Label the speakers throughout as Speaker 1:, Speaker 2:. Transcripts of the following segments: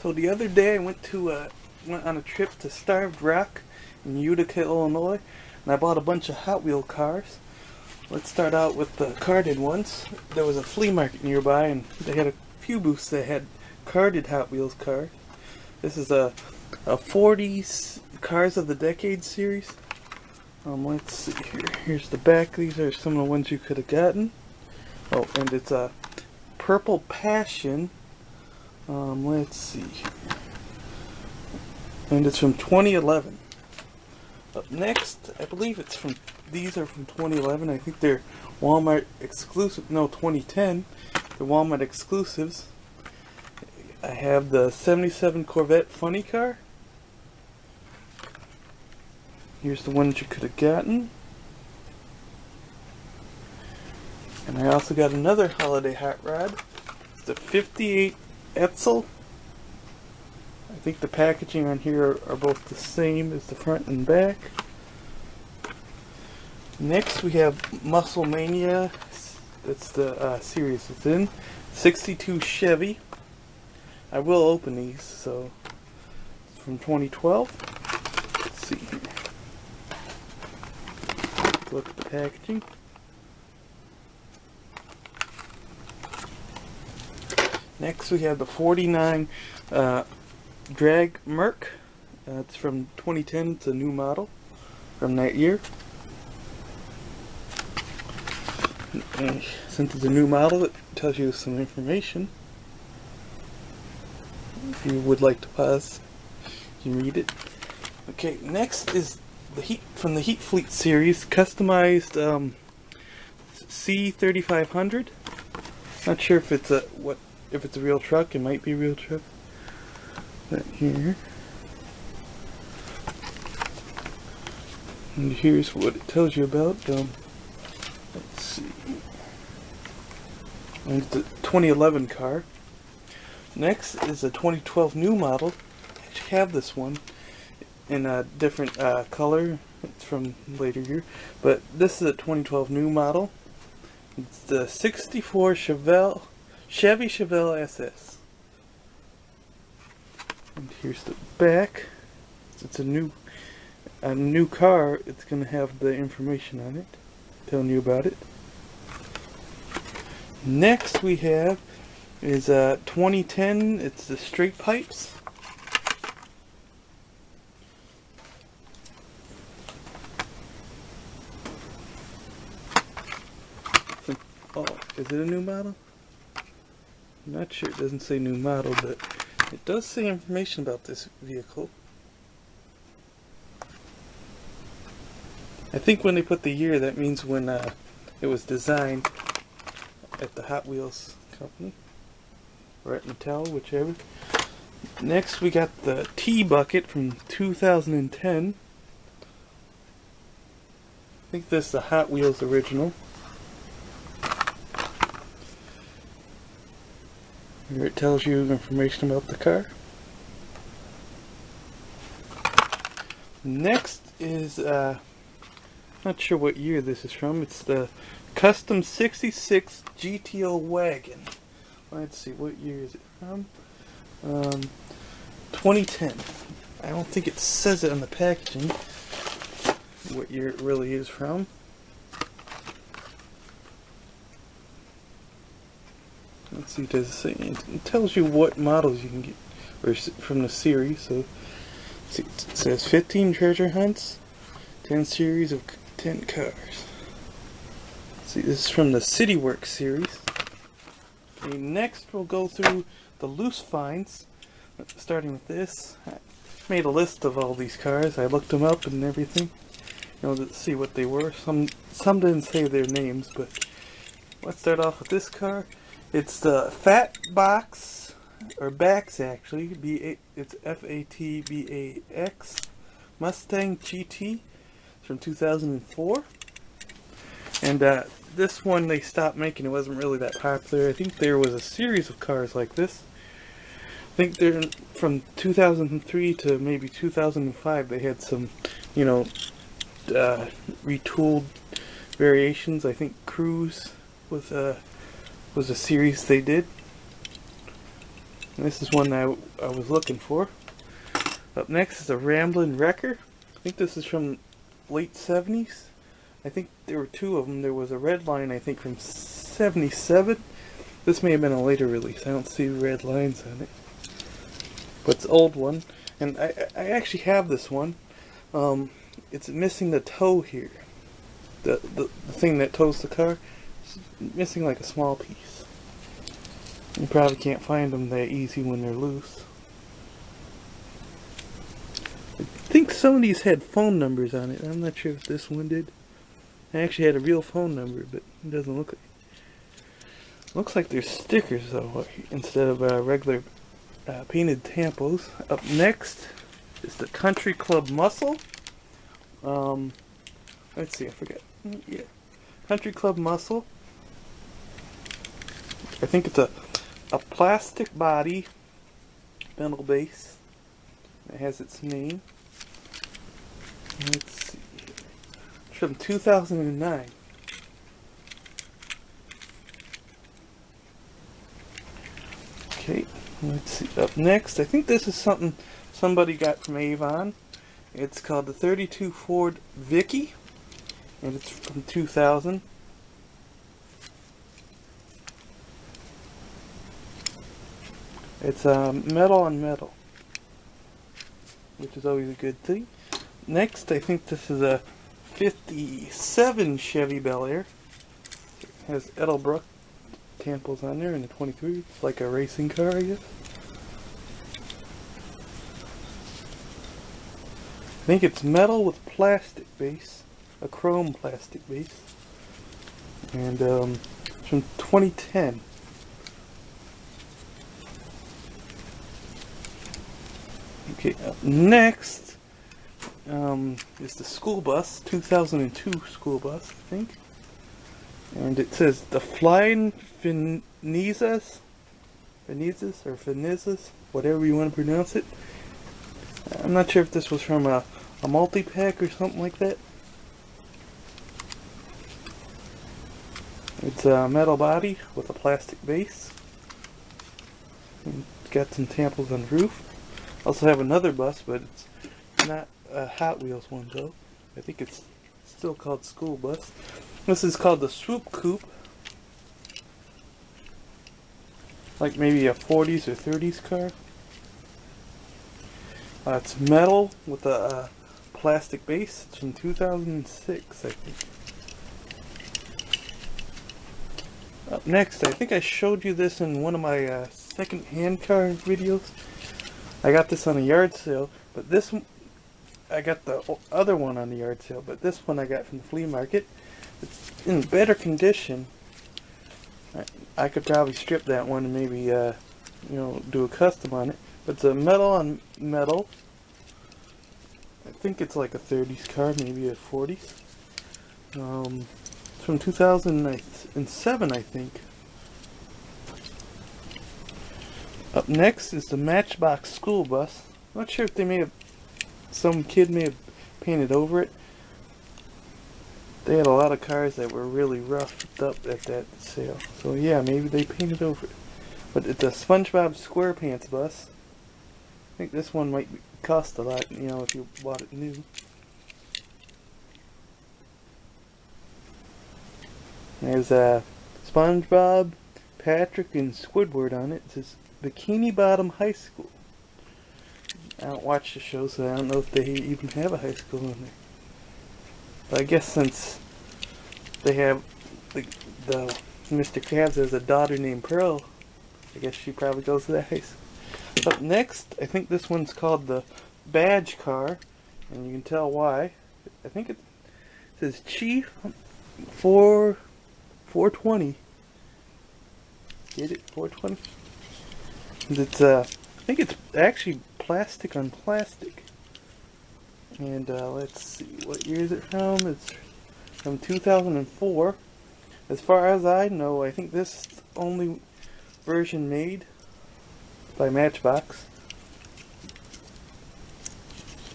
Speaker 1: So the other day I went on a trip to Starved Rock in Utica, Illinois, and I bought a bunch of Hot Wheel cars. Let's start out with the carded ones. There was a flea market nearby, and they had a few booths that had carded Hot Wheels cars. This is a 40s Cars of the Decade series. Let's see here. Here's the back. These are some of the ones you could have gotten. Oh, and it's a Purple Passion. Let's see. And it's from 2011. Up next, I believe these are from 2011. I think they're Walmart exclusive. No, 2010. They're Walmart exclusives. I have the 77 Corvette funny car. Here's the ones you could have gotten. And I also got another holiday hot rod. It's the 58 Edsel. I think the packaging on here are both the same as the front and back. Next we have Muscle Mania. That's the series it's in. 62 Chevy. I will open these, so it's from 2012. Let's see here. Look at the packaging. Next we have the 49 Drag Merc. It's from 2010. It's a new model from that year. And since it's a new model, it tells you some information. If you would like to pause, you can read it. Okay, next is from the Heat Fleet series, customized C3500. Not sure if it's a real truck. It might be a real truck. Right here. And here's what it tells you about. Let's see. And it's a 2011 car. Next is a 2012 new model. I actually have this one in a different color. It's from later year. But this is a 2012 new model. It's the 64 Chevy Chevelle SS. And here's the back. It's a new car. It's going to have the information on it, telling you about it. Next we have is 2010. It's the straight pipes. Oh, is it a new model? I'm not sure. It doesn't say new model, but it does say information about this vehicle. I think when they put the year, that means when it was designed at the Hot Wheels company. Or at Mattel, whichever. Next we got the T-Bucket from 2010. I think this is the Hot Wheels original. Here it tells you information about the car. Next is, not sure what year this is from. It's the Custom 66 GTO Wagon. Let's see, what year is it from? 2010. I don't think it says it on the packaging what year it really is from. Let's see, does it say? It tells you what models you can get or from the series. So see, it says 15 treasure hunts, 10 series of 10 cars. See, this is from the City Works series. Okay, next we'll go through the loose finds, starting with this. I made a list of all these cars. I looked them up and everything, to see what they were. Some didn't say their names, but let's start off with this car. It's the Fatbax, or Bax actually. It's F-A-T-B-A-X Mustang GT. It's from 2004. And this one they stopped making. It wasn't really that popular. I think there was a series of cars like this. I think they're from 2003 to maybe 2005. They had some, retooled variations. I think Cruise was a series they did. And this is one I was looking for. Up next is a Ramblin Wrecker. I think this is from late 70s. I think there were two of them. There was a red line, I think, from 77. This may have been a later release. I don't see red lines on it. But it's an old one. And I actually have this one. It's missing the toe here. The thing that tows the car. It's missing like a small piece. You probably can't find them that easy when they're loose. I think some of these had phone numbers on it. I'm not sure if this one did. I actually had a real phone number, but it doesn't look like it. Looks like there's stickers though, instead of regular painted tampos. Up next is the Country Club Muscle. Let's see, I forgot. Yeah, Country Club Muscle. I think it's a plastic body, metal base. It has its name. Let's see. It's from 2009. Okay, let's see. Up next, I think this is something somebody got from Avon. It's called the 32 Ford Vicky, and it's from 2000. It's metal on metal, which is always a good thing. Next, I think this is a 57 Chevy Bel Air. It has Edsel tampos on there, and a 23. It's like a racing car, I guess. I think it's metal with plastic base, a chrome plastic base, and it's from 2010. Okay, up next is the school bus, 2002 school bus, I think. And it says the Flying Finizas, or Finizas, whatever you want to pronounce it. I'm not sure if this was from a multi-pack or something like that. It's a metal body with a plastic base. It's got some tampos on the roof. Also have another bus, but it's not a Hot Wheels one though. I think it's still called school bus. This is called the Swoop Coupe. Like maybe a 40s or 30s car. It's metal with a plastic base. It's from 2006, I think. Up next, I think I showed you this in one of my second-hand car videos. I got this on a yard sale, but this one, I got the other one on the yard sale, but this one I got from the flea market. It's in better condition. I could probably strip that one and maybe, you know, do a custom on it. But it's a metal on metal. I think it's like a 30s car, maybe a 40s. It's from 2007, I think. Up next is the Matchbox school bus. I'm not sure if they may have, some kid may have painted over it. They had a lot of cars that were really roughed up at that sale. So yeah, maybe they painted over it. But it's a SpongeBob SquarePants bus. I think this one might cost a lot, you know, if you bought it new. There's SpongeBob, Patrick, and Squidward on it. It says Bikini Bottom High School. I don't watch the show, so I don't know if they even have a high school in there. But I guess since they have the Mr. Krabs has a daughter named Pearl, I guess she probably goes to that high school. Up next, I think this one's called the Badge Car, and you can tell why. I think it says Chief 420. Get it? 420? It's I think it's actually plastic on plastic. And let's see, what year is it from? It's from 2004. As far as I know, I think this is the only version made by Matchbox.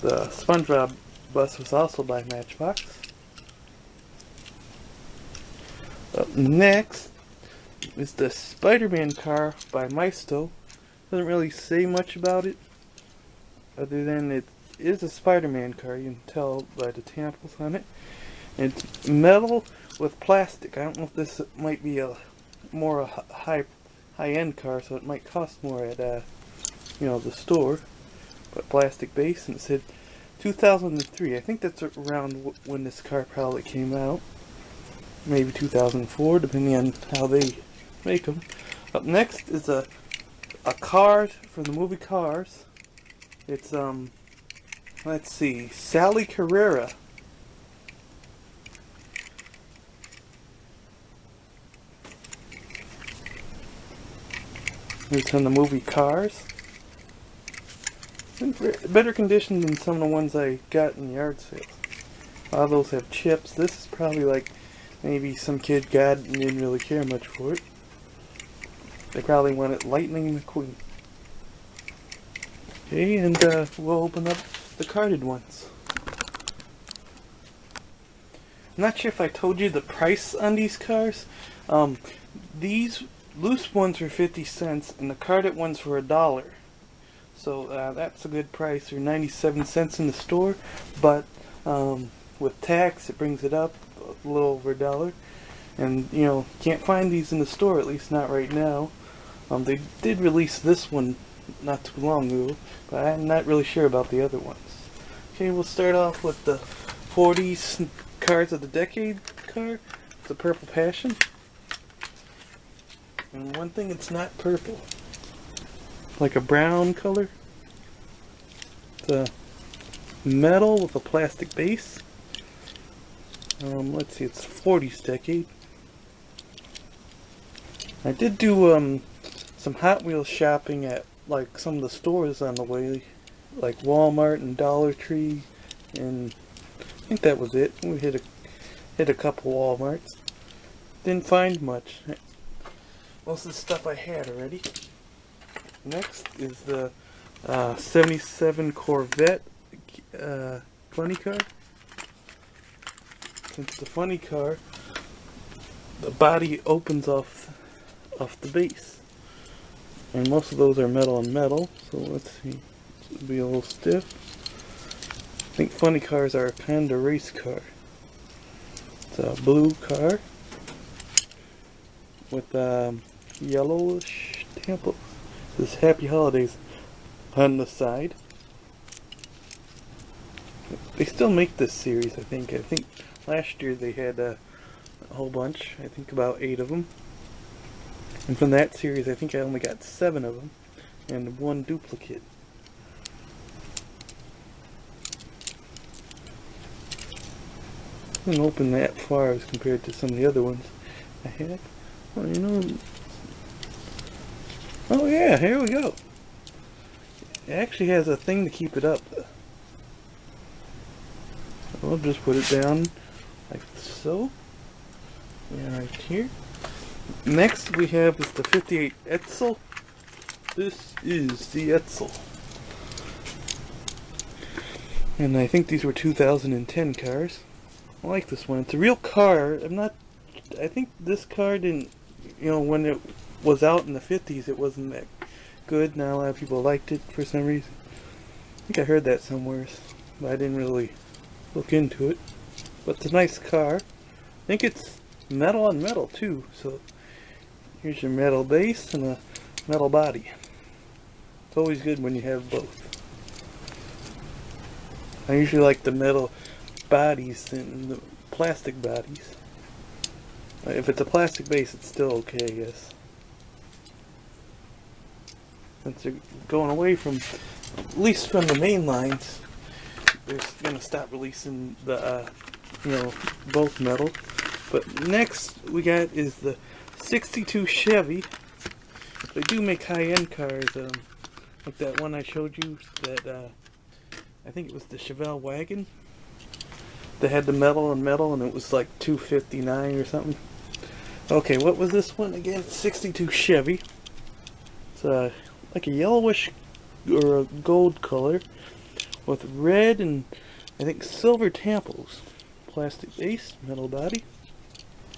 Speaker 1: The SpongeBob bus was also by Matchbox. Up next is the Spiderman Car by Maisto. Doesn't really say much about it, other than it is a Spiderman car. You can tell by the tamples on it. It's metal with plastic. I don't know if this might be a high-end car, so it might cost more at the store. But plastic base, and it said 2003. I think that's around when this car probably came out. Maybe 2004, depending on how they make them. Up next is a car from the movie Cars. It's let's see, Sally Carrera. It's from the movie Cars. In better condition than some of the ones I got in yard sales. A lot of those have chips. This is probably like maybe some kid got and didn't really care much for it. They probably wanted Lightning McQueen. Okay, and we'll open up the carded ones. I'm not sure if I told you the price on these cars. These loose ones were 50 cents and the carded ones were $1. So that's a good price, or 97 cents in the store, but with tax it brings it up a little over $1. And can't find these in the store, at least not right now. They did release this one not too long ago, but I'm not really sure about the other ones. Okay, we'll start off with the 40s Cars of the Decade car, the Purple Passion. And one thing, it's not purple. Like a brown color. It's metal with a plastic base. Let's see, it's 40s decade. I did do some Hot Wheels shopping at like some of the stores on the way, like Walmart and Dollar Tree, and I think that was it. We hit a couple Walmarts. Didn't find much. Most of the stuff I had already. Next is the 77 Corvette funny car. Since the funny car, the body opens off the base, and most of those are metal on metal. So let's see, it'll be a little stiff. I think funny cars are a kind of race car. It's a blue car with yellowish temple. This Happy Holidays on the side. They still make this series, I think. I think last year they had a whole bunch. I think about 8 of them. And from that series, I think I only got 7 of them. And 1 duplicate. Didn't open that far as compared to some of the other ones I had. Well, oh yeah, here we go. It actually has a thing to keep it up. I'll just put it down like so. Yeah, right here. Next we have is the 58 Edsel. This is the Edsel. And I think these were 2010 cars. I like this one. It's a real car. I think this car didn't, when it was out in the 50s, it wasn't that good. Now a lot of people liked it for some reason. I think I heard that somewhere, but I didn't really look into it. But it's a nice car. I think it's metal on metal too. So here's your metal base and a metal body. It's always good when you have both. I usually like the metal bodies and the plastic bodies. If it's a plastic base, it's still okay, I guess. Since they're going away from, at least from the main lines, they're going to stop releasing the, both metal. But next we got is the 62 Chevy. They do make high-end cars, like that one I showed you, that, I think it was the Chevelle Wagon. They had the metal and it was like $259 or something. Okay, what was this one again? 62 Chevy. It's like a yellowish or a gold color with red and I think silver tamples. Plastic base, metal body.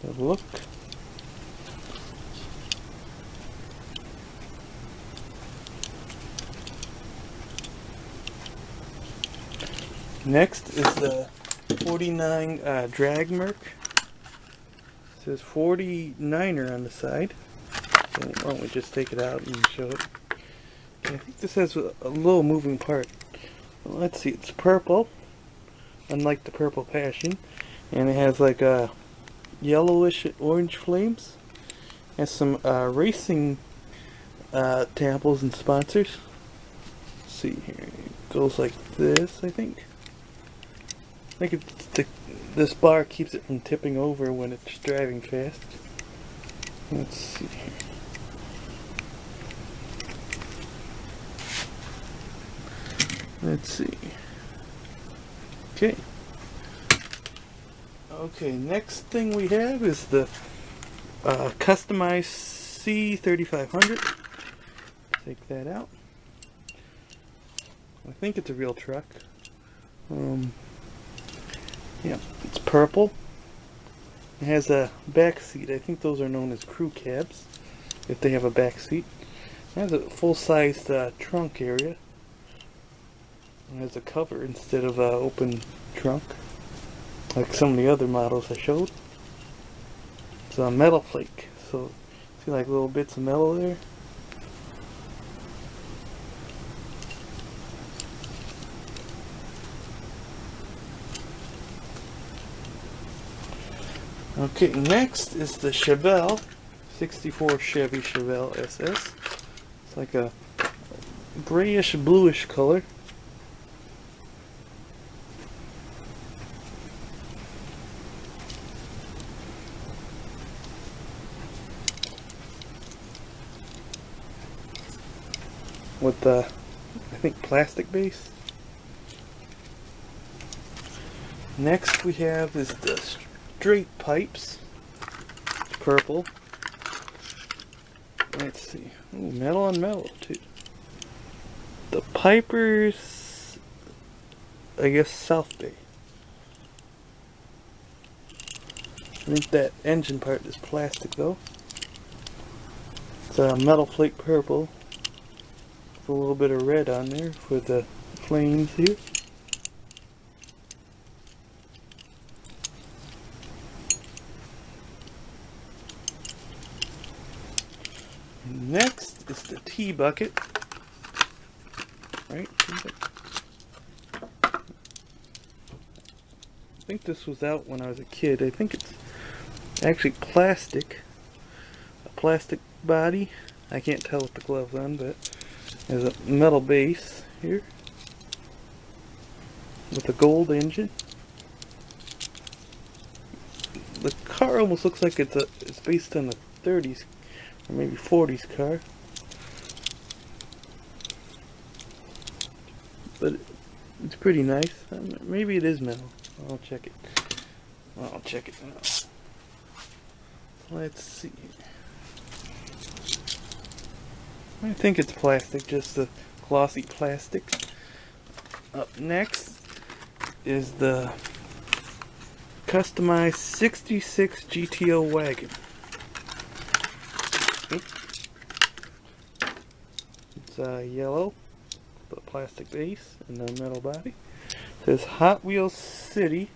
Speaker 1: Have a look. Next is the 49 Drag Merc. It says 49er on the side. So why don't we just take it out and show it? Okay, I think this has a little moving part. Well, let's see, it's purple, unlike the Purple Passion, and it has like a yellowish orange flames. It has some racing tamples and sponsors. Let's see here, it goes like this, I think. I think this bar keeps it from tipping over when it's driving fast. Let's see here. Let's see. Okay. Okay, next thing we have is the customized C3500. Take that out. I think it's a real truck. Yeah, it's purple. It has a back seat. I think those are known as crew cabs, if they have a back seat. It has a full-sized trunk area. It has a cover instead of an open trunk, like some of the other models I showed. It's a metal flake, so see like little bits of metal there. Okay, next is the Chevelle, 64 Chevy Chevelle SS. It's like a grayish bluish color. With the, I think, plastic base. Next we have is the straight pipes. It's purple. Let's see. Ooh, metal on metal too. The Pipers, I guess South Bay. I think that engine part is plastic though. It's a metal flake purple. A little bit of red on there for the flames here. Next is the tea bucket. Right? I think this was out when I was a kid. I think it's actually plastic. A plastic body. I can't tell with the gloves on, but there's a metal base here with a gold engine. The car almost looks like it's based on the 30s or maybe 40s car, but it's pretty nice. Maybe it is metal. I'll check it. I'll check it now. Let's see. I think it's plastic, just the glossy plastic. Up next is the customized 66 GTO Wagon. It's yellow, the plastic base and the metal body. It says Hot Wheels City.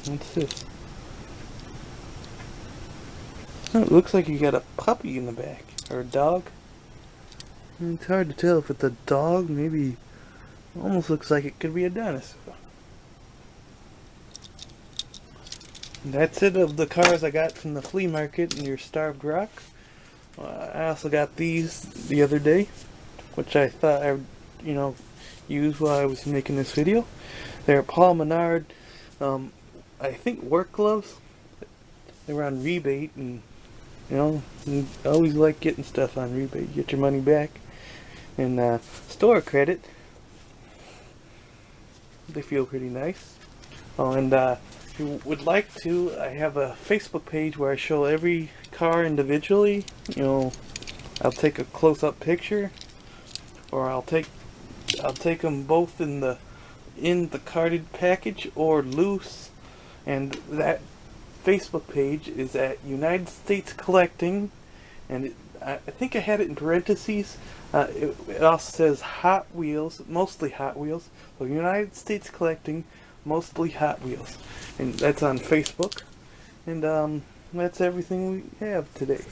Speaker 1: What's this? Oh, it looks like you got a puppy in the back, or a dog. It's hard to tell if it's a dog. Maybe almost looks like it could be a dinosaur. That's it of the cars I got from the flea market in your Starved Rock. I also got these the other day, which I thought I would, use while I was making this video. They're Paul Menard, I think work gloves. They were on rebate, and you always like getting stuff on rebate. Get your money back, and store credit. They feel pretty nice. Oh, and if you would like to, I have a Facebook page where I show every car individually. I'll take a close-up picture, or I'll take I'll take them both in the carded package or loose. And that Facebook page is at United States Collecting, and I think I had it in parentheses. It also says Hot Wheels, mostly Hot Wheels. So United States Collecting, mostly Hot Wheels, and that's on Facebook. And that's everything we have today.